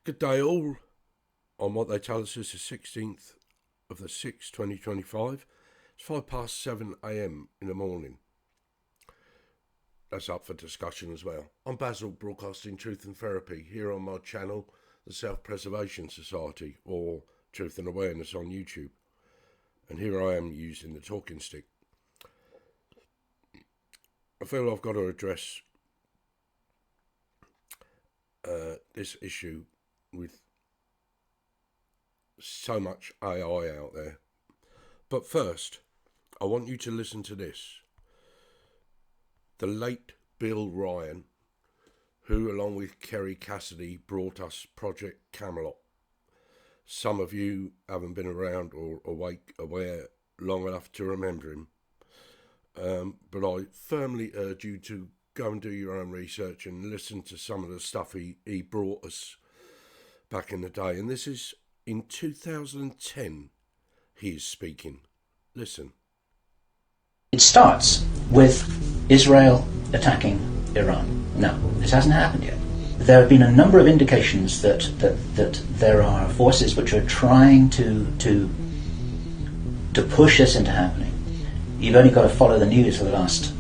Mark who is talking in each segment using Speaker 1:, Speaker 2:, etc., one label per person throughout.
Speaker 1: Good day all. On what they tell us is the 16th of the 6th, 2025. It's 7:05 a.m. in the morning. That's up for discussion as well. I'm Bazzzilll, broadcasting Truth and Therapy here on my channel, the Self-Preservation Society, or Truth and Awareness on YouTube. And here I am using the talking stick. I feel I've got to address this issue with so much AI out there. But first, I want you to listen to this. The late Bill Ryan, who along with Kerry Cassidy brought us Project Camelot. Some of you haven't been around or aware long enough to remember him. But I firmly urge you to go and do your own research and listen to some of the stuff he brought us back in the day. And this is in 2010 he is speaking. Listen.
Speaker 2: It starts with Israel attacking Iran. No, this hasn't happened yet. There have been a number of indications that there are forces which are trying to push this into happening. You've only got to follow the news for the last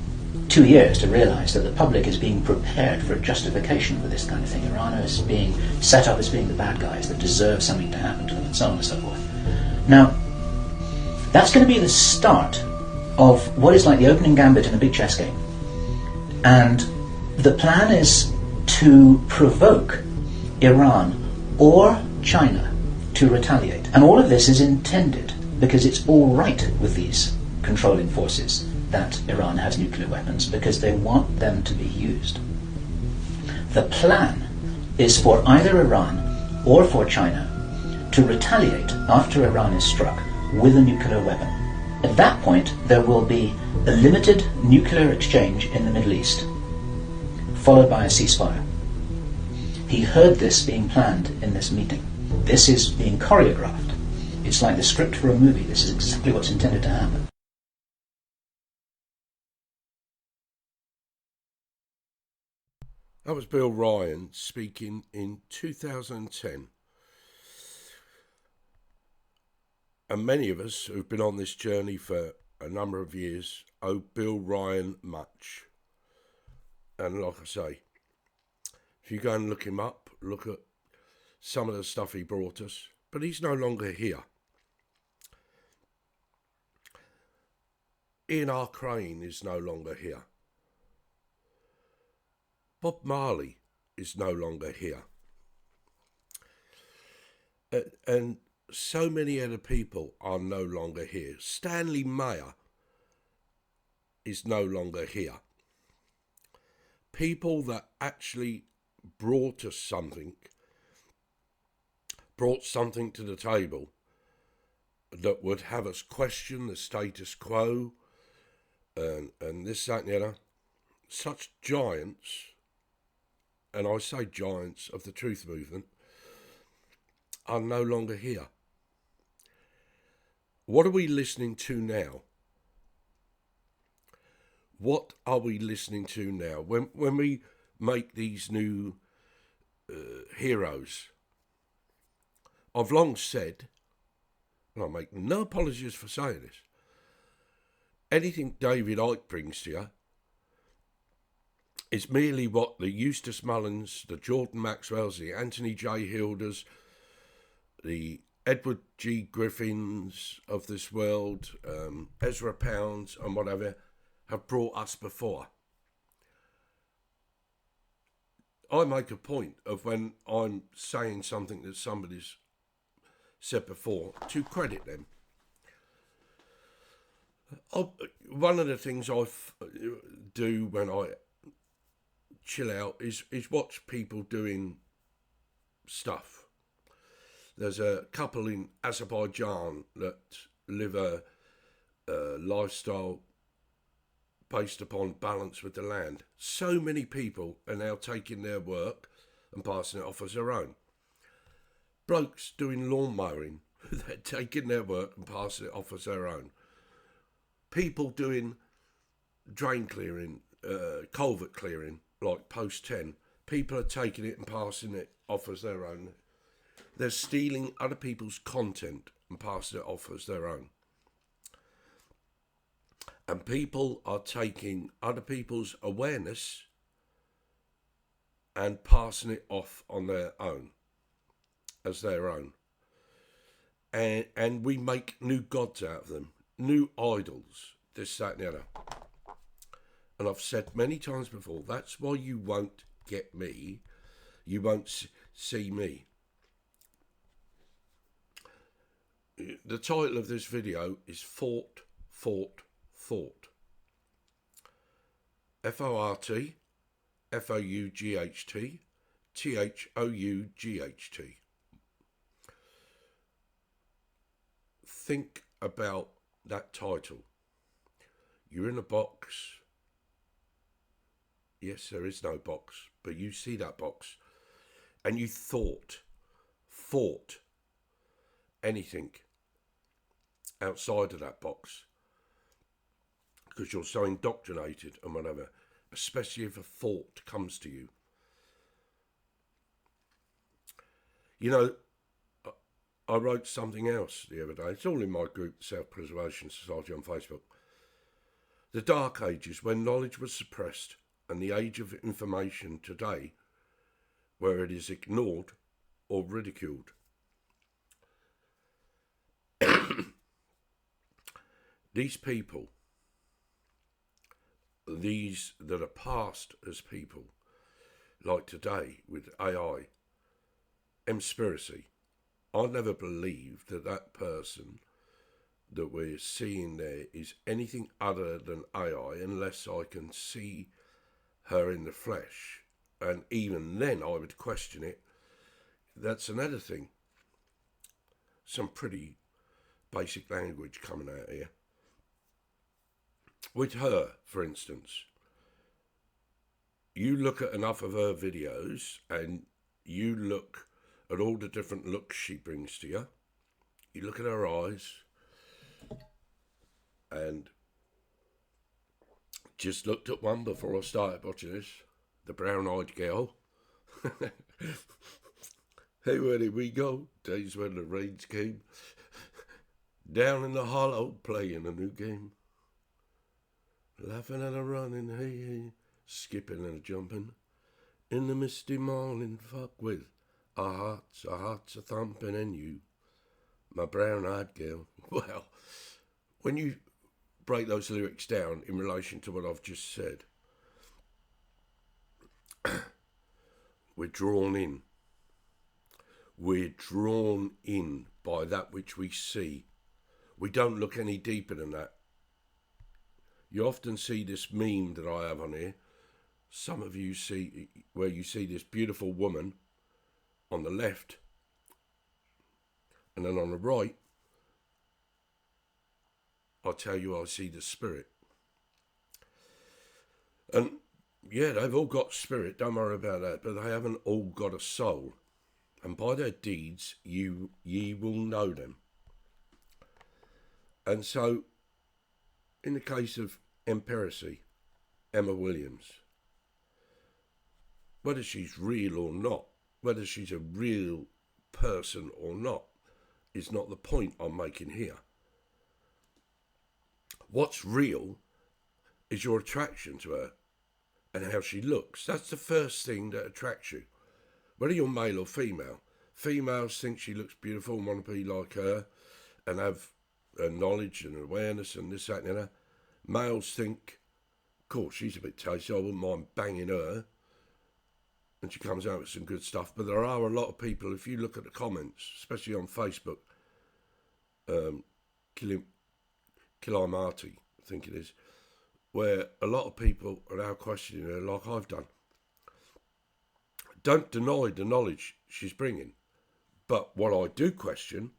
Speaker 2: 2 years to realize that the public is being prepared for a justification for this kind of thing. Iran is being set up as being the bad guys that deserve something to happen to them, and so on and so forth. Now, that's going to be the start of what is like the opening gambit in a big chess game. And the plan is to provoke Iran or China to retaliate. And all of this is intended because it's all right with these controlling forces that Iran has nuclear weapons, because they want them to be used. The plan is for either Iran or for China to retaliate after Iran is struck with a nuclear weapon. At that point, there will be a limited nuclear exchange in the Middle East, followed by a ceasefire. He heard this being planned in this meeting. This is being choreographed. It's like the script for a movie. This is exactly what's intended to happen.
Speaker 1: That was Bill Ryan speaking in 2010. And many of us who've been on this journey for a number of years owe Bill Ryan much. And like I say, if you go and look him up, look at some of the stuff he brought us, but he's no longer here. Ian R. Crane is no longer here. Bob Marley is no longer here. And so many other people are no longer here. Stanley Meyer is no longer here. People that actually brought something to the table that would have us question the status quo and this, that and the other. Such giants, and I say giants of the truth movement, are no longer here. What are we listening to now? What are we listening to now? When we make these new heroes, I've long said, and I make no apologies for saying this, anything David Icke brings to you is merely what the Eustace Mullins, the Jordan Maxwells, the Anthony J. Hilders, the Edward G. Griffins of this world, Ezra Pounds and whatever, have brought us before. I make a point of, when I'm saying something that somebody's said before, to credit them. One of the things I do when I chill out is watch people doing stuff. There's a couple in Azerbaijan that live a lifestyle based upon balance with the land. So many people are now taking their work and passing it off as their own. Blokes doing lawn mowing, they're taking their work and passing it off as their own. People doing drain clearing, culvert clearing, like Post 10, people are taking it and passing it off as their own. They're stealing other people's content and passing it off as their own. And people are taking other people's awareness and passing it off on their own, as their own. And we make new gods out of them, new idols, this, that and the other. And I've said many times before, that's why you won't get me, you won't see me. The title of this video is Fort, Thought. F-O-R-T, F-O-U-G-H-T, T-H-O-U-G-H-T. Think about that title. You're in a box. Yes, there is no box, but you see that box and you thought anything outside of that box because you're so indoctrinated and whatever, especially if a thought comes to you. You know, I wrote something else the other day. It's all in my group, Self-Preservation Society on Facebook. The Dark Ages, when knowledge was suppressed, and the age of information today, where it is ignored or ridiculed. These people, these that are passed as people, like today with AI, conspiracy. I never believed that that person that we're seeing there is anything other than AI unless I can see her in the flesh. And even then I would question it. That's another thing. Some pretty basic language coming out here. With her, for instance, you look at enough of her videos and you look at all the different looks she brings to you. You look at her eyes and just looked at one before I started watching this, the brown-eyed girl. Hey, where did we go? Days when the rains came. Down in the hollow, playing a new game. Laughing and a running, hey, hey, skipping and a jumping. In the misty morning, fuck with our hearts are thumping, and you, my brown-eyed girl. Well, when you break those lyrics down in relation to what I've just said, we're drawn in. We're drawn in by that which we see. We don't look any deeper than that. You often see this meme that I have on here. Some of you see where you see this beautiful woman on the left, and then on the right, I tell you, I see the spirit. And yeah, they've all got spirit, don't worry about that, but they haven't all got a soul. And by their deeds, ye will know them. And so, in the case of Empiracy, Emma Williams, whether she's real or not, whether she's a real person or not, is not the point I'm making here. What's real is your attraction to her and how she looks. That's the first thing that attracts you. Whether you're male or female. Females think she looks beautiful and want to be like her and have knowledge and awareness and this, that and the other. Males think, of course, she's a bit tasty, I wouldn't mind banging her. And she comes out with some good stuff. But there are a lot of people, if you look at the comments, especially on Facebook, Kilimati, I think it is, where a lot of people are now questioning her like I've done. Don't deny the knowledge she's bringing. But what I do question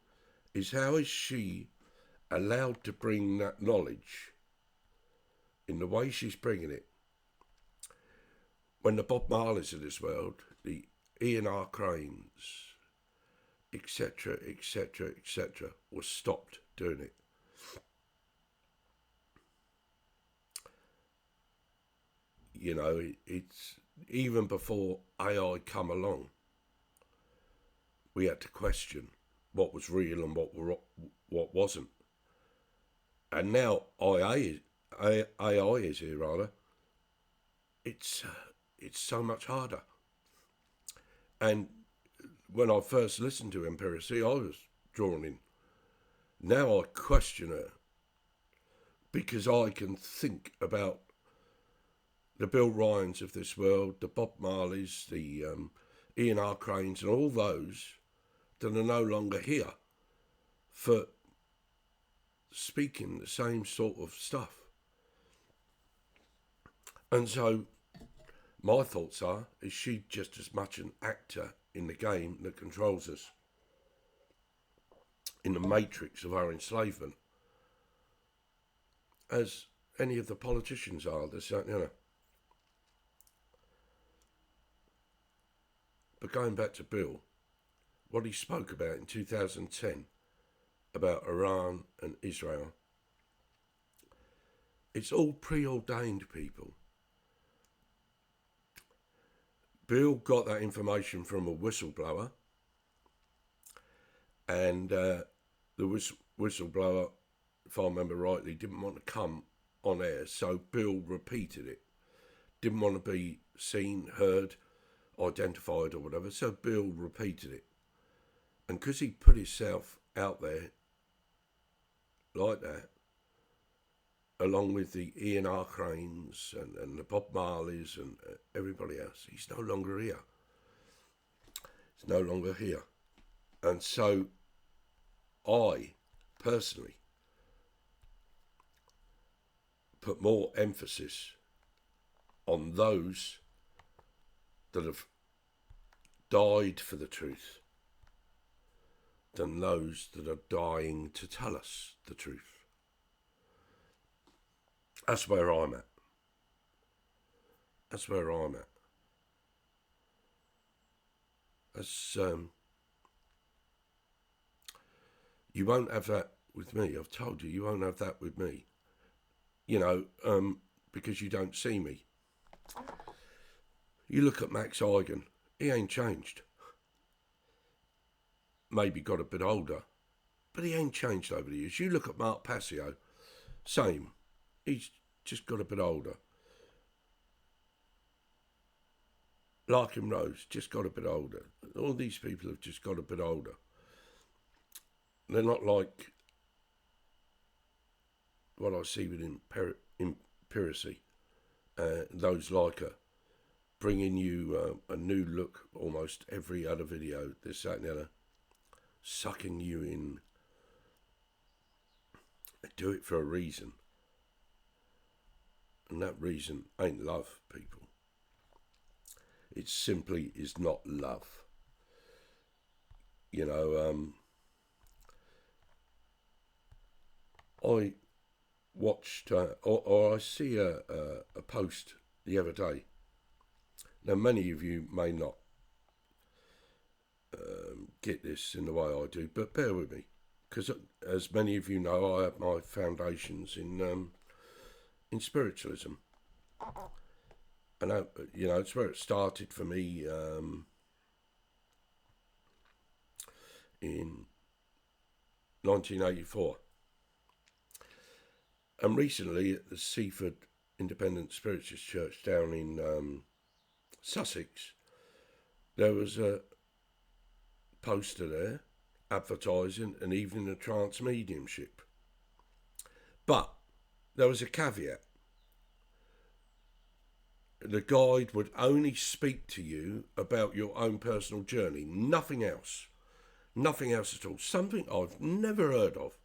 Speaker 1: is how is she allowed to bring that knowledge in the way she's bringing it when the Bob Marleys of this world, the Ian R. Cranes, etc., etc., etc., was stopped doing it. You know, it's even before AI come along. we had to question what was real and what wasn't. And now AI is here, rather. It's so much harder. And when I first listened to empiricism, I was drawn in. Now I question her because I can think about the Bill Ryans of this world, the Bob Marleys, the Ian R. Cranes, and all those that are no longer here for speaking the same sort of stuff. And so my thoughts are, is she just as much an actor in the game that controls us, in the matrix of our enslavement, as any of the politicians are? But going back to Bill, what he spoke about in 2010 about Iran and Israel, it's all preordained, people. Bill got that information from a whistleblower, and the whistleblower, if I remember rightly, didn't want to come on air, so Bill repeated it. Didn't want to be seen, heard, identified or whatever, so Bill repeated it. And because he put himself out there like that, along with the Ian R. Cranes and the Bob Marleys and everybody else, he's no longer here. He's no longer here. And so I, personally, put more emphasis on those that have died for the truth than those that are dying to tell us the truth. That's where I'm at. That's where I'm at. That's, you won't have that with me. I've told you, you won't have that with me. You know, because you don't see me. You look at Max Eigen, he ain't changed. Maybe got a bit older, but he ain't changed over the years. You look at Mark Passio, same. He's just got a bit older. Larkin Rose, just got a bit older. All these people have just got a bit older. They're not like what I see with empiricism. Those like her, bringing you a new look almost every other video, this, that and the other, sucking you in. They do it for a reason. And that reason ain't love, people. It simply is not love. You know, I watched, or I see a post the other day. Now, many of you may not get this in the way I do, but bear with me, because as many of you know, I have my foundations in spiritualism, and you know, it's where it started for me in 1984. And recently at the Seaford Independent Spiritualist Church down in Sussex, there was a poster there advertising an evening of trance mediumship. But there was a caveat. The guide would only speak to you about your own personal journey, nothing else. Nothing else at all. Something I've never heard of.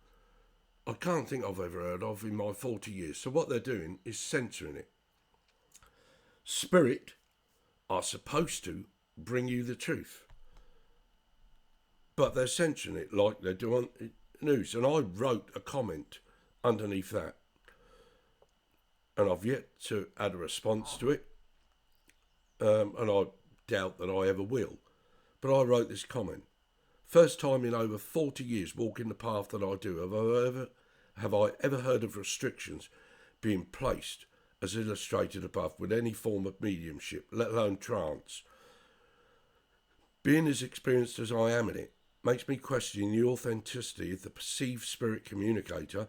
Speaker 1: I can't think I've ever heard of in my 40 years. So what they're doing is censoring it. Spirit are supposed to bring you the truth, but they're censoring it like they do on news. And I wrote a comment underneath that, and I've yet to add a response to it, and I doubt that I ever will. But I wrote this comment. First time in over 40 years walking the path that I do, have I ever heard of restrictions being placed, as illustrated above, with any form of mediumship, let alone trance. Being as experienced as I am in it makes me question the authenticity of the perceived spirit communicator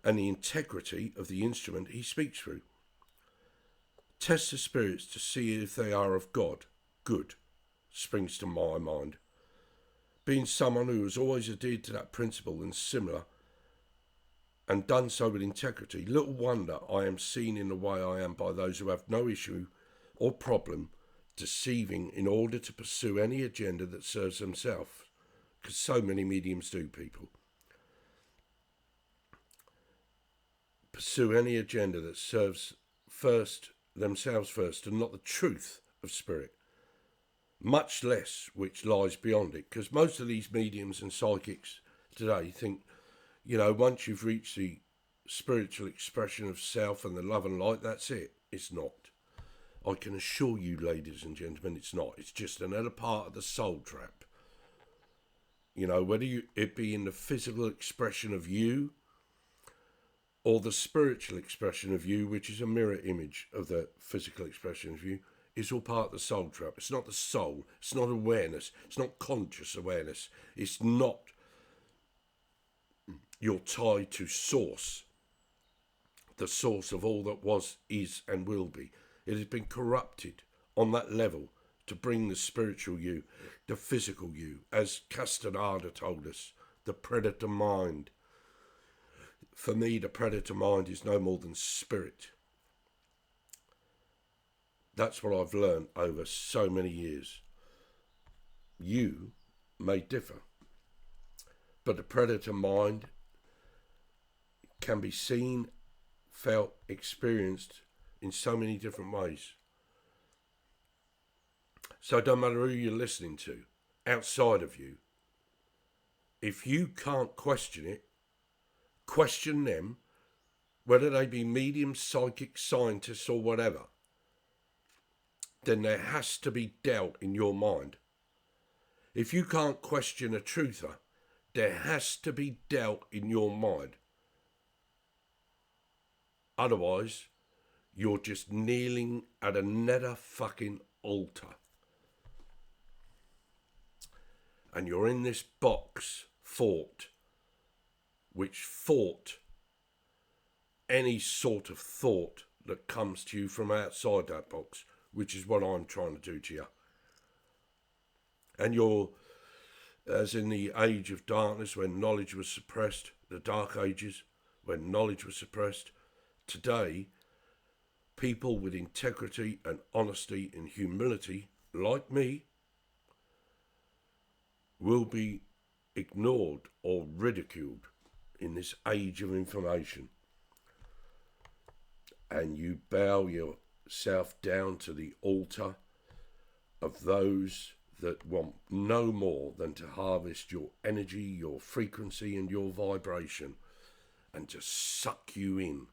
Speaker 1: and the integrity of the instrument he speaks through. Test the spirits to see if they are of God. Good, springs to my mind. Being someone who has always adhered to that principle and similar, and done so with integrity, little wonder I am seen in the way I am by those who have no issue or problem deceiving in order to pursue any agenda that serves themselves, because so many mediums do, people. Pursue any agenda that serves themselves first and not the truth of spirit, much less which lies beyond it, because most of these mediums and psychics today think, once you've reached the spiritual expression of self and the love and light, that's it. It's not. I can assure you, ladies and gentlemen, it's not. It's just another part of the soul trap. Whether it be in the physical expression of you or the spiritual expression of you, which is a mirror image of the physical expression of you, is all part of the soul trap. It's not the soul. It's not awareness. It's not conscious awareness. It's not your tie to source, the source of all that was, is, and will be. It has been corrupted on that level to bring the spiritual you, the physical you, as Castaneda told us, the predator mind. For me, the predator mind is no more than spirit. That's what I've learned over so many years. You may differ, but the predator mind can be seen, felt, experienced in so many different ways. So it don't matter who you're listening to, outside of you. If you can't question it, question them, whether they be mediums, psychics, scientists or whatever, then there has to be doubt in your mind. If you can't question a truther, there has to be doubt in your mind. Otherwise, you're just kneeling at another fucking altar. And you're in this box fort, which fought any sort of thought that comes to you from outside that box, which is what I'm trying to do to you. And you're, as in the age of darkness when knowledge was suppressed, the dark ages when knowledge was suppressed, today, people with integrity and honesty and humility, like me, will be ignored or ridiculed in this age of information. And you bow yourself down to the altar of those that want no more than to harvest your energy, your frequency and your vibration and to suck you in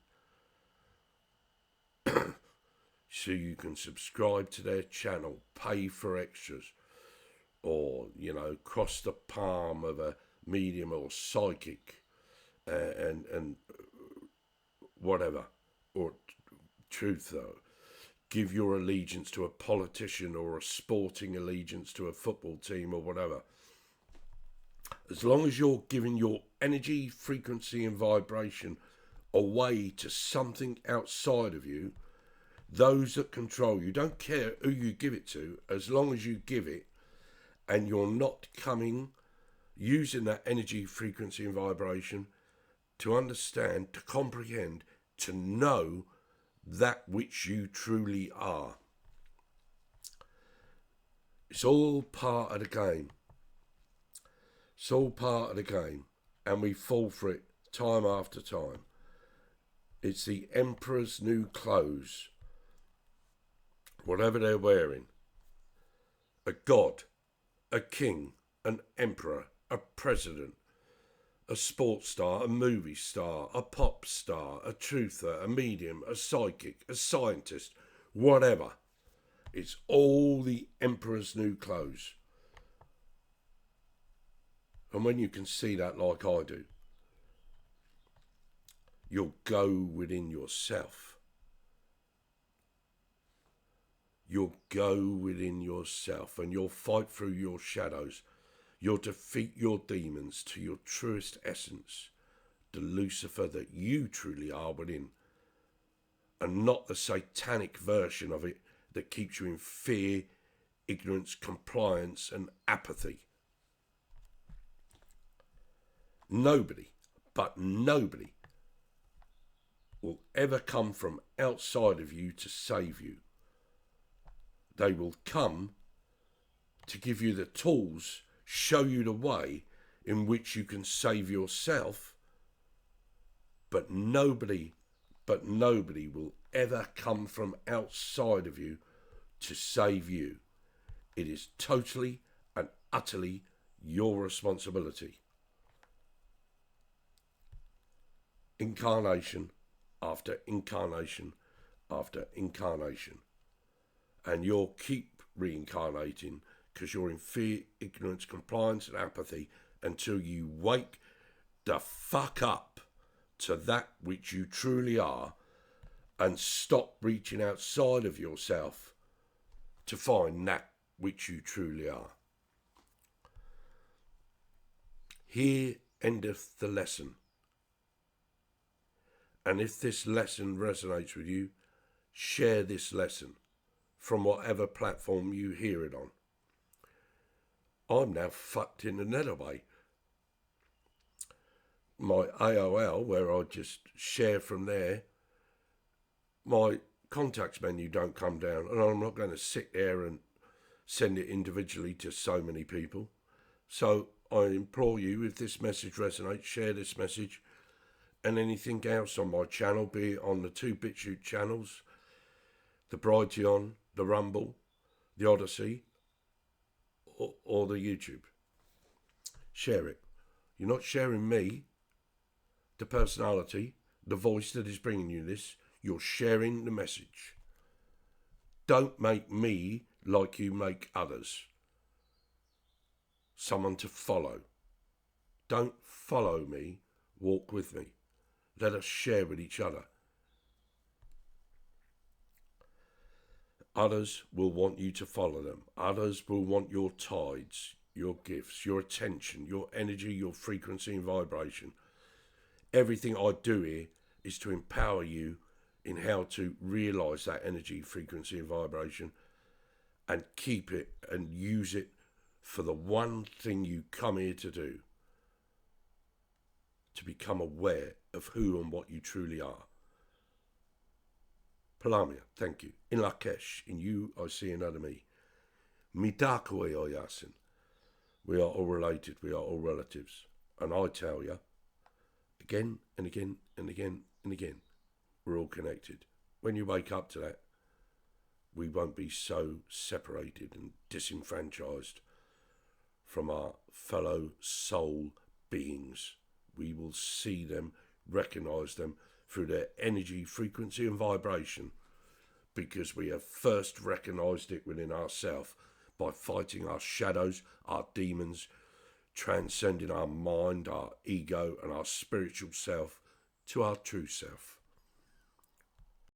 Speaker 1: so you can subscribe to their channel, pay for extras, or, cross the palm of a medium or psychic and whatever, or truth though. Give your allegiance to a politician or a sporting allegiance to a football team or whatever. As long as you're giving your energy, frequency and vibration away to something outside of you, those that control you, don't care who you give it to, as long as you give it and you're not using that energy, frequency and vibration to understand, to comprehend, to know that which you truly are. It's all part of the game. It's all part of the game, and we fall for it time after time. It's the emperor's new clothes, whatever they're wearing. A god, a king, an emperor, a president, a sports star, a movie star, a pop star, a truther, a medium, a psychic, a scientist, whatever. It's all the emperor's new clothes. And when you can see that like I do, you'll go within yourself You'll go within yourself and you'll fight through your shadows. You'll defeat your demons to your truest essence, the Lucifer that you truly are within, and not the satanic version of it that keeps you in fear, ignorance, compliance, and apathy. Nobody, but nobody, will ever come from outside of you to save you. They will come to give you the tools, show you the way in which you can save yourself, but nobody will ever come from outside of you to save you. It is totally and utterly your responsibility. Incarnation after incarnation after incarnation. And you'll keep reincarnating because you're in fear, ignorance, compliance, and apathy until you wake the fuck up to that which you truly are and stop reaching outside of yourself to find that which you truly are. Here endeth the lesson. And if this lesson resonates with you, share this lesson from whatever platform you hear it on. I'm now fucked in another way. My AOL, where I just share from there, my contacts menu don't come down, and I'm not going to sit there and send it individually to so many people. So I implore you, if this message resonates, share this message, and anything else on my channel, be it on the 2 BitChute channels, the Brighteon, the Rumble, the Odyssey, or the YouTube. Share it. You're not sharing me, the personality, the voice that is bringing you this. You're sharing the message. Don't make me like you make others. Someone to follow. Don't follow me, walk with me. Let us share with each other. Others will want you to follow them. Others will want your tides, your gifts, your attention, your energy, your frequency and vibration. Everything I do here is to empower you in how to realise that energy, frequency and vibration and keep it and use it for the one thing you come here to do. To become aware of who and what you truly are. Palamia, thank you. In Lakesh, in you I see another me. Mitakwe Oyasin. We are all related, we are all relatives. And I tell you, again and again and again and again, we're all connected. When you wake up to that, we won't be so separated and disenfranchised from our fellow soul beings. We will see them, recognise them through their energy, frequency and vibration, because we have first recognised it within ourselves by fighting our shadows, our demons, transcending our mind, our ego and our spiritual self to our true self.